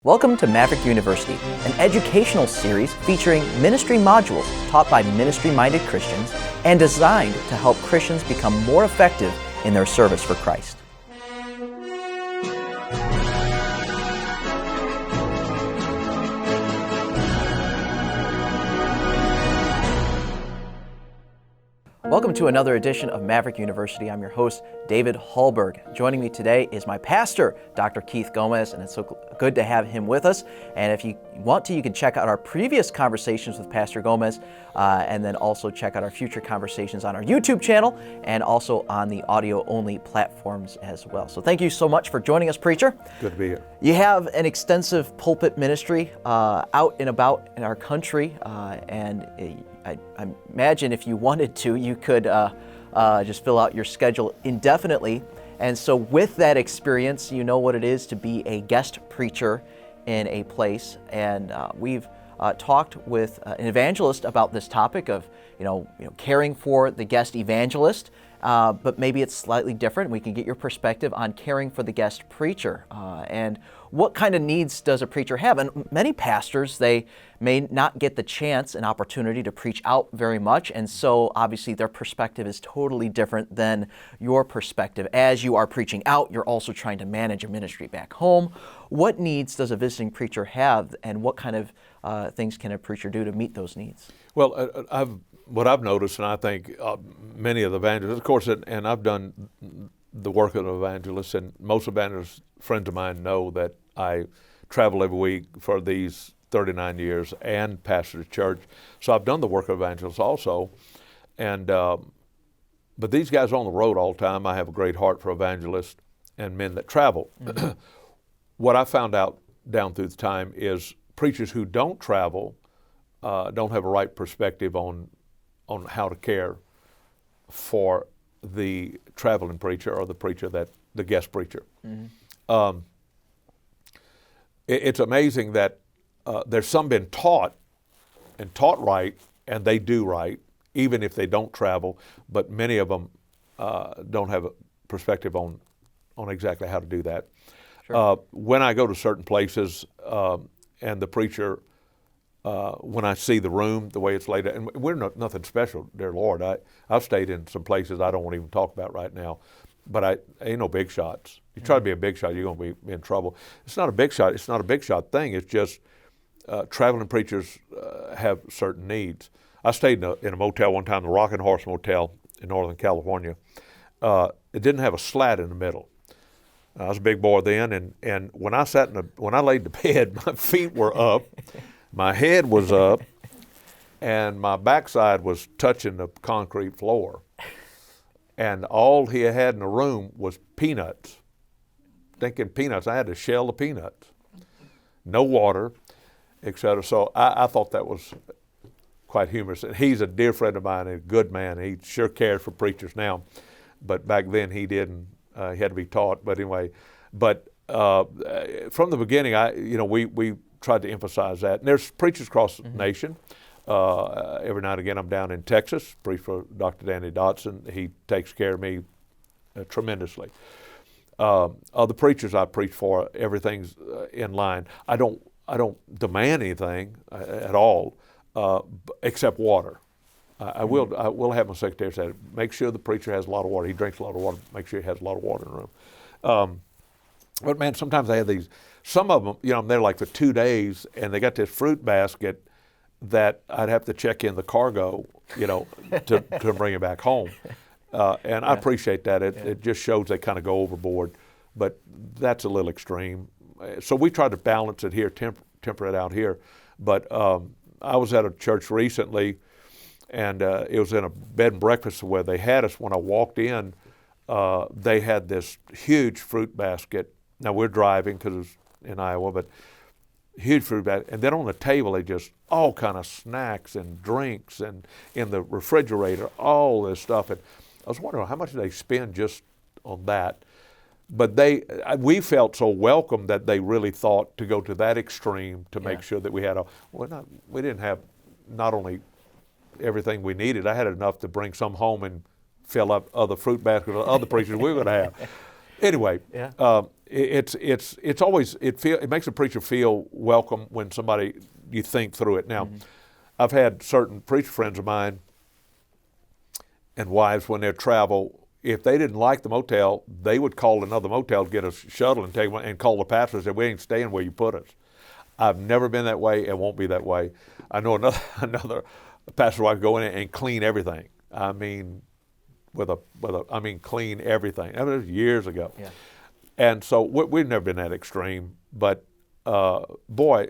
Welcome to Maverick University, an educational series featuring ministry modules taught by ministry-minded Christians and designed to help Christians become more effective in their service for Christ. Welcome to another edition of Maverick University. I'm your host, David Hallberg. Joining me today is my pastor, Dr. Keith Gomez, and it's so good to have him with us. And if you want to, you can check out our previous conversations with Pastor Gomez, and then also check out our future conversations on our YouTube channel and also on the audio-only platforms as well. So thank you so much for joining us, preacher. Good to be here. You have an extensive pulpit ministry out and about in our country, and I imagine if you wanted to, you could just fill out your schedule indefinitely. And so with that experience, you know what it is to be a guest preacher in a place. And we've talked with an evangelist about this topic of, caring for the guest evangelist, but maybe it's slightly different. We can get your perspective on caring for the guest preacher and what kind of needs does a preacher have. And many pastors, they may not get the chance and opportunity to preach out very much, and so obviously their perspective is totally different than your perspective. As you are preaching out, you're also trying to manage a ministry back home. What needs does a visiting preacher have, and what kind of things can a preacher do to meet those needs? Well, what I've noticed, and I think many of the evangelists, of course, and I've done the work of an evangelist, and most evangelist friends of mine know that I travel every week for these 39 years and pastor a church. So I've done the work of evangelist also. And but these guys are on the road all the time. I have a great heart for evangelists and men that travel. Mm-hmm. What I found out down through the time is preachers who don't travel don't have a right perspective on how to care for the traveling preacher or the guest preacher. Mm-hmm. It's amazing that there's some been taught right, and they do right, even if they don't travel, but many of them don't have a perspective on exactly how to do that. Sure. When I go to certain places and the preacher, when I see the room, the way it's laid out, and we're nothing special, dear Lord. I've stayed in some places I don't want to even talk about right now, but ain't no big shots. You try to be a big shot, you're going to be in trouble. It's not a big shot. It's not a big shot thing. It's just traveling preachers have certain needs. I stayed in a motel one time, the Rockin' Horse Motel in Northern California. It didn't have a slat in the middle. I was a big boy then, and when I laid in bed, my feet were up, my head was up, and my backside was touching the concrete floor. And all he had in the room was peanuts. Thinking peanuts, I had to shell the peanuts. No water, etc. So I thought that was quite humorous. And he's a dear friend of mine, a good man. He sure cares for preachers now, but back then he didn't. He had to be taught. But anyway, from the beginning, we tried to emphasize that. And there's preachers across the nation. Every now and again, I'm down in Texas, preach for Dr. Danny Dotson. He takes care of me tremendously. Other preachers I preach for, everything's in line. I don't demand anything at all, except water. I will have my secretary say, make sure the preacher has a lot of water. He drinks a lot of water. Make sure he has a lot of water in the room. But man, sometimes I have these. Some of them, I'm there like for 2 days, and they got this fruit basket that I'd have to check in the cargo, to bring it back home. And I appreciate that. It just shows they kind of go overboard, but that's a little extreme. So we try to balance it here, temper it out here. But I was at a church recently, and it was in a bed and breakfast where they had us. When I walked in, they had this huge fruit basket. Now we're driving because it was in Iowa, but huge fruit basket. And then on the table, they just all kind of snacks and drinks, and in the refrigerator, all this stuff. And I was wondering how much did they spend just on that. But we felt so welcome that they really thought to go to that extreme to make sure that we had we didn't have not only everything we needed. I had enough to bring some home and fill up other fruit baskets or other preachers we were going to have. Anyway, it's always it makes a preacher feel welcome when you think through it. Now, I've had certain preacher friends of mine and wives when they travel. If they didn't like the motel, they would call another motel to get a shuttle and take one and call the pastor and say, "We ain't staying where you put us." I've never been that way and won't be that way. I know another pastor's wife go in and clean everything. I mean, clean everything. That was years ago. Yeah. And so we've never been that extreme. But boy,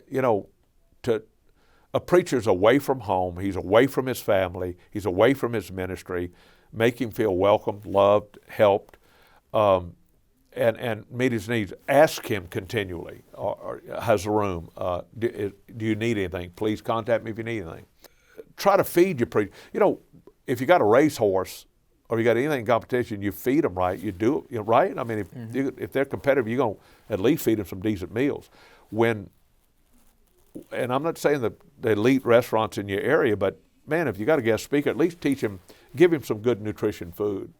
a preacher's away from home. He's away from his family. He's away from his ministry. Make him feel welcome, loved, helped, and meet his needs. Ask him continually, or has a room. Do you need anything? Please contact me if you need anything. Try to feed your preacher. If you got a racehorse or you got anything in competition, you feed them right. You do it right. I mean, if they're competitive, you're going to at least feed them some decent meals. And I'm not saying the elite restaurants in your area, but man, if you got a guest speaker, at least teach him, give him some good nutritious food.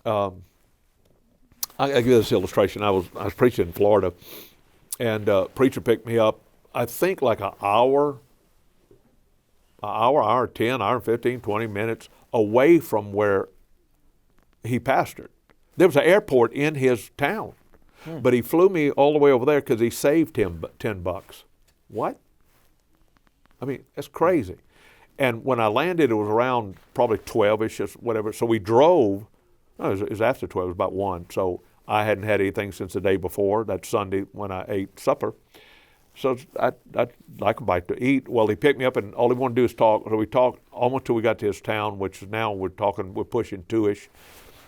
I'll give you this illustration. I was preaching in Florida, and a preacher picked me up, I think like an hour 10, hour 15, 20 minutes away from where he pastored. There was an airport in his town, but he flew me all the way over there because he saved him $10. What? I mean, that's crazy. And when I landed, it was around probably 12-ish, or whatever. So we drove. No, it was after 12. It was about 1. So I hadn't had anything since the day before. That Sunday when I ate supper. So I'd like a bite to eat. Well, he picked me up, and all he wanted to do is talk. So we talked almost till we got to his town, which now we're pushing 2-ish.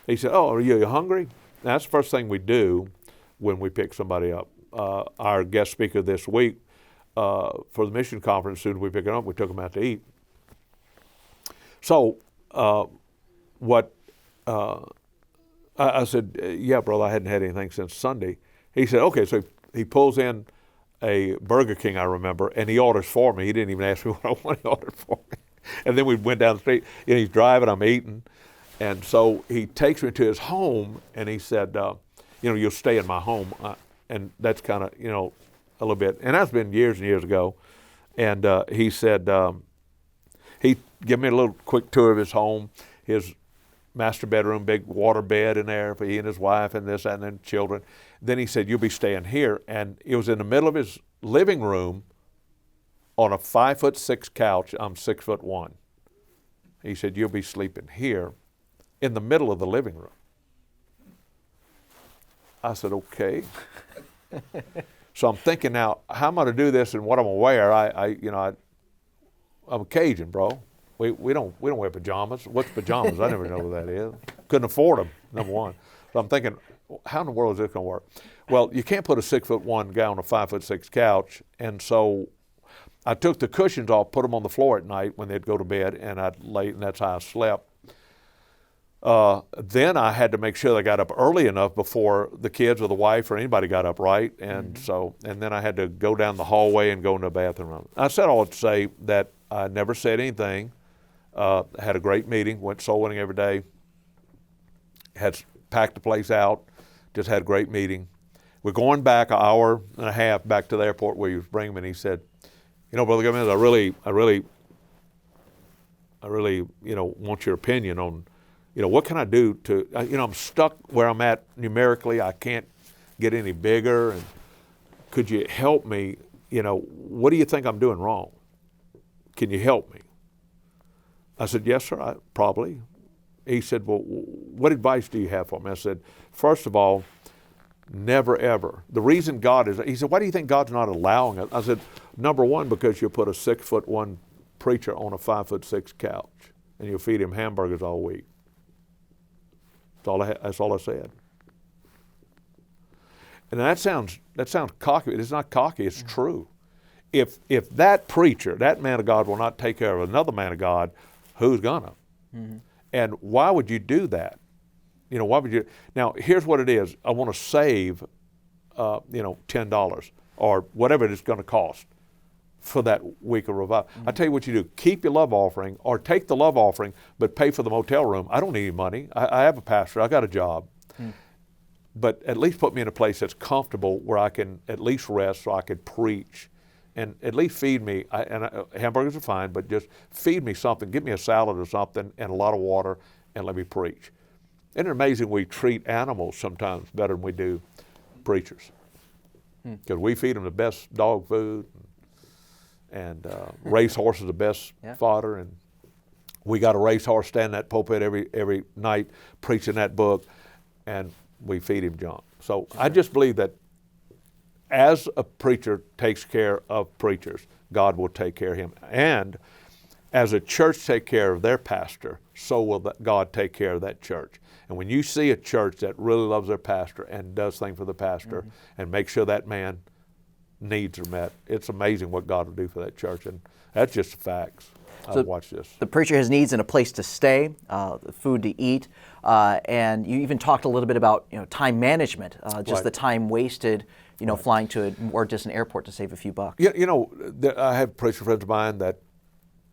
He said, "Oh, are you hungry?" Now, that's the first thing we do when we pick somebody up. Our guest speaker this week for the mission conference, as soon as we pick him up, we took him out to eat. So I said, "Yeah, brother, I hadn't had anything since Sunday." He said, "Okay." So he pulls in a Burger King, I remember, and he orders for me. He didn't even ask me what I wanted. He ordered for me. And then we went down the street, and he's driving, I'm eating. And so he takes me to his home, and he said, "You'll stay in my home." And that's kind of, a little bit. And that's been years and years ago. And he said, he gave me a little quick tour of his home, his master bedroom, big water bed in there for he and his wife and this and then children. Then he said, "You'll be staying here." And it was in the middle of his living room on a 5'6" couch. I'm 6'1". He said, "You'll be sleeping here in the middle of the living room." I said, "Okay." So I'm thinking now, how am I to do this and what I'm gonna wear? I'm a Cajun, bro. We don't wear pajamas. What's pajamas? I never know what that is. Couldn't afford them, number one. So I'm thinking, how in the world is this going to work? Well, you can't put a 6'1" guy on a 5'6" couch, and so I took the cushions off, put them on the floor at night when they'd go to bed, and I'd lay, and that's how I slept. Then I had to make sure they got up early enough before the kids or the wife or anybody got up, right? And and then I had to go down the hallway and go into the bathroom. I said all to say that I never said anything. Had a great meeting, went soul winning every day, had packed the place out, just had a great meeting. We're going back an hour and a half back to the airport where he was bringing me, and he said, "Brother Gomez, I really, want your opinion on, what can I do to, I'm stuck where I'm at numerically. I can't get any bigger, and could you help me? What do you think I'm doing wrong? Can you help me?" I said, "Yes, sir, probably." He said, "Well, what advice do you have for me?" I said, "First of all, never ever. The reason God is," he said, "Why do you think God's not allowing it?" I said, "Number one, because you'll put a 6'1" preacher on a 5'6" couch and you'll feed him hamburgers all week." That's all I said. And that sounds cocky. It's not cocky, it's true. If that preacher, that man of God will not take care of another man of God, who's gonna? And why would you do that? Why would you? Now, here's what it is. I want to save, $10 or whatever it's going to cost for that week of revival. I tell you what you do. Keep your love offering or take the love offering, but pay for the motel room. I don't need any money. I have a pastor. I got a job. but at least put me in a place that's comfortable where I can at least rest so I could preach. And at least feed me, hamburgers are fine, but just feed me something. Give me a salad or something and a lot of water and let me preach. Isn't it amazing we treat animals sometimes better than we do preachers? Because we feed them the best dog food and race horses the best fodder. And we got a racehorse stand in that pulpit every night preaching that book, and we feed him junk. So I just believe that as a preacher takes care of preachers, God will take care of him. And as a church take care of their pastor, so will God take care of that church. And when you see a church that really loves their pastor and does things for the pastor and makes sure that man needs are met, it's amazing what God will do for that church. And that's just the facts. So watch this. The preacher has needs and a place to stay, food to eat, and you even talked a little bit about time management, just the time wasted, flying to a more distant airport to save a few bucks. Yeah, I have preacher friends of mine that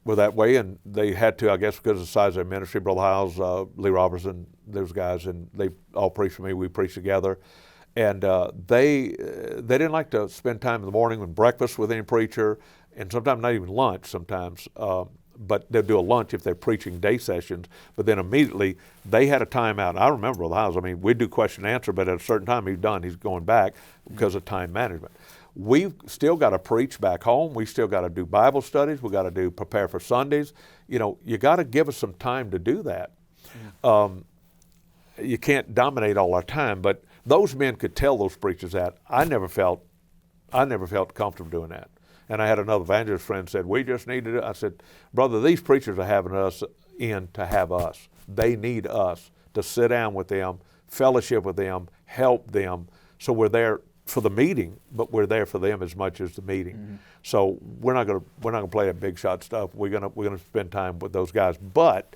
were that way, and they had to, I guess, because of the size of their ministry. Brother Hiles, Lee Robertson, those guys, and they all preached for me. We preached together, and they didn't like to spend time in the morning with breakfast with any preacher, and sometimes not even lunch. Sometimes. But they'll do a lunch if they're preaching day sessions, but then immediately they had a time out. And I remember Brother Hiles, we'd do question and answer, but at a certain time he's done, he's going back because of time management. We've still got to preach back home. We still got to do Bible studies. We got to prepare for Sundays. You got to give us some time to do that. You can't dominate all our time, but those men could tell those preachers that. I never felt comfortable doing that. And I had another evangelist friend said, we just need to do it. I said, brother, these preachers are having us in to have us. They need us to sit down with them, fellowship with them, help them. So we're there for the meeting, but we're there for them as much as the meeting. So we're not gonna play that big shot stuff. We're gonna spend time with those guys. But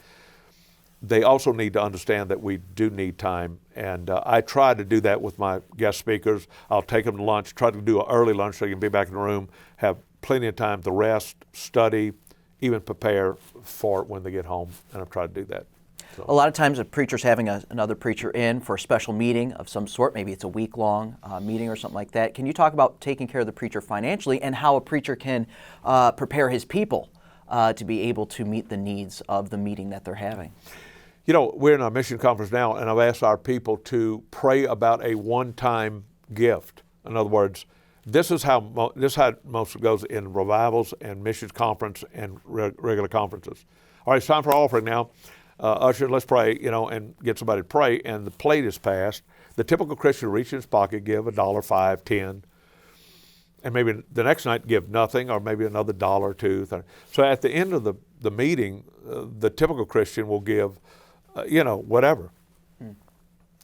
they also need to understand that we do need time. And I try to do that with my guest speakers. I'll take them to lunch, try to do an early lunch so you can be back in the room, have plenty of time to rest, study, even prepare for it when they get home. And I've tried to do that. So. A lot of times a preacher's having another preacher in for a special meeting of some sort. Maybe it's a week-long meeting or something like that. Can you talk about taking care of the preacher financially and how a preacher can prepare his people to be able to meet the needs of the meeting that they're having? We're in our mission conference now, and I've asked our people to pray about a one-time gift. In other words, this is how most of it goes in revivals and missions conference and regular conferences. All right, it's time for offering now. Usher, let's pray, and get somebody to pray. And the plate is passed. The typical Christian reach in his pocket, give $1, $5, $10, and maybe the next night give nothing, or maybe another $1 or $2. So at the end of the meeting, the typical Christian will give, whatever.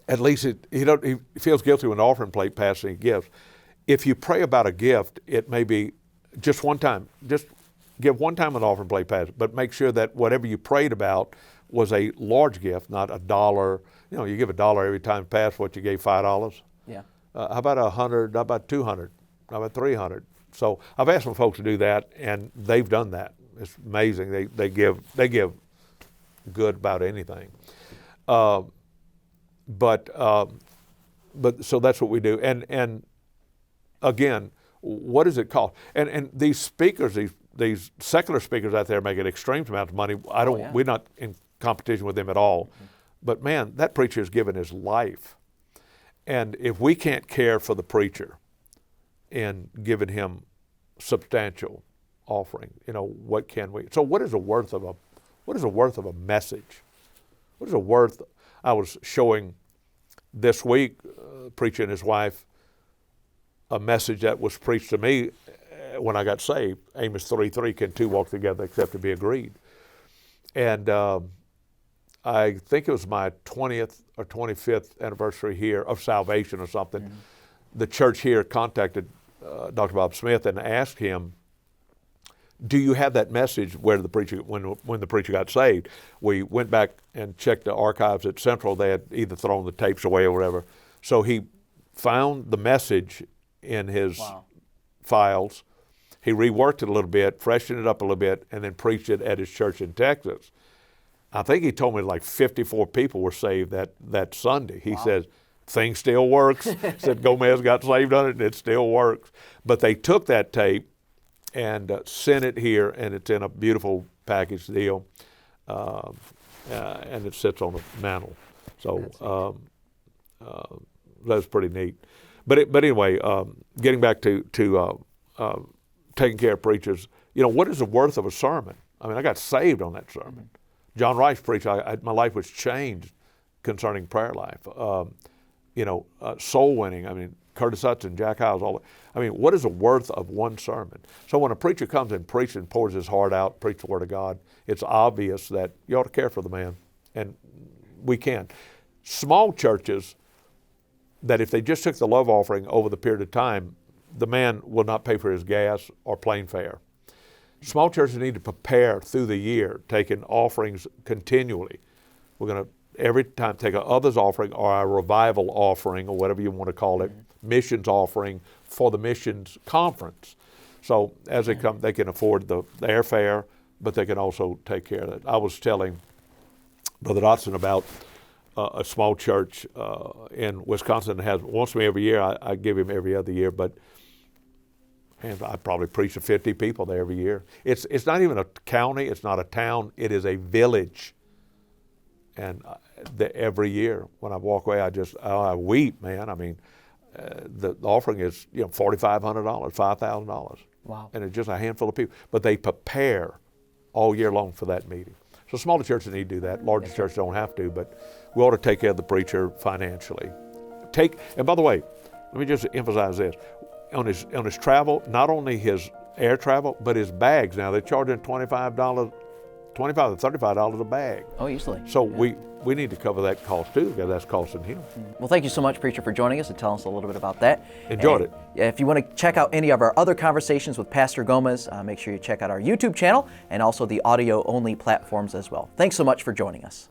At least he feels guilty when the offering plate passes and he gives. If you pray about a gift, it may be just one time. Just give one time an offering plate passes, but make sure that whatever you prayed about was a large gift, not $1. You give $1 every time pass what you gave $5. Yeah. How about 100? How about 200? How about 300? So I've asked some folks to do that, and they've done that. It's amazing. They give good about anything. But so that's what we do. And again, what does it cost? And these speakers, these secular speakers out there make an extreme amount of money. We're not in competition with them at all. But man, that preacher has given his life. And if we can't care for the preacher in giving him substantial offering, what can we? So what is the worth of a message? What is the worth? I was showing this week, preacher and his wife, a message that was preached to me when I got saved. Amos 3:3, can two walk together except to be agreed? And I think it was my 20th or 25th anniversary here of salvation or something. Mm-hmm. The church here contacted Dr. Bob Smith and asked him, do you have that message where the preacher, when the preacher got saved? We went back and checked the archives at Central. They had either thrown the tapes away or whatever. So he found the message in his files. He reworked it a little bit, freshened it up a little bit, and then preached it at his church in Texas. I think he told me like 54 people were saved that Sunday. He says thing still works. Said Gomez got saved on it, and it still works. But they took that tape and sent it here, and it's in a beautiful package deal, and it sits on a mantle. So that's pretty neat. But anyway, getting back to taking care of preachers, you know, what is the worth of a sermon? I mean, I got saved on that sermon. John Rice preached, my life was changed concerning prayer life. Soul winning. I mean, Curtis Hudson, Jack Hyles, all that. I mean, what is the worth of one sermon? So when a preacher comes and preaches and pours his heart out, preach the Word of God, it's obvious that you ought to care for the man, and we can. Small churches, that if they just took the love offering over the period of time, the man will not pay for his gas or plane fare. Small churches need to prepare through the year, taking offerings continually. We're going to every time take a others offering or a revival offering or whatever you want to call it, missions offering for the missions conference. So as they come, they can afford the airfare, but they can also take care of it. I was telling Brother Dotson about a small church in Wisconsin that has wants me every year. I give him every other year, but and I probably preach to 50 people there every year. It's not even a county. It's not a town. It is a village. And every year when I walk away, I weep, man. I mean, the offering is $4,500, $5,000. Wow. And it's just a handful of people. But they prepare all year long for that meeting. So smaller churches need to do that. Larger churches don't have to, but we ought to take care of the preacher financially. And by the way, let me just emphasize this. On his travel, not only his air travel, but his bags. Now they're charging $25 to $35 a bag. Oh, easily. So we need to cover that cost too, because that's costing him. Well, thank you so much, Preacher, for joining us and telling us a little bit about that. Enjoyed it. If you want to check out any of our other conversations with Pastor Gomez, make sure you check out our YouTube channel and also the audio-only platforms as well. Thanks so much for joining us.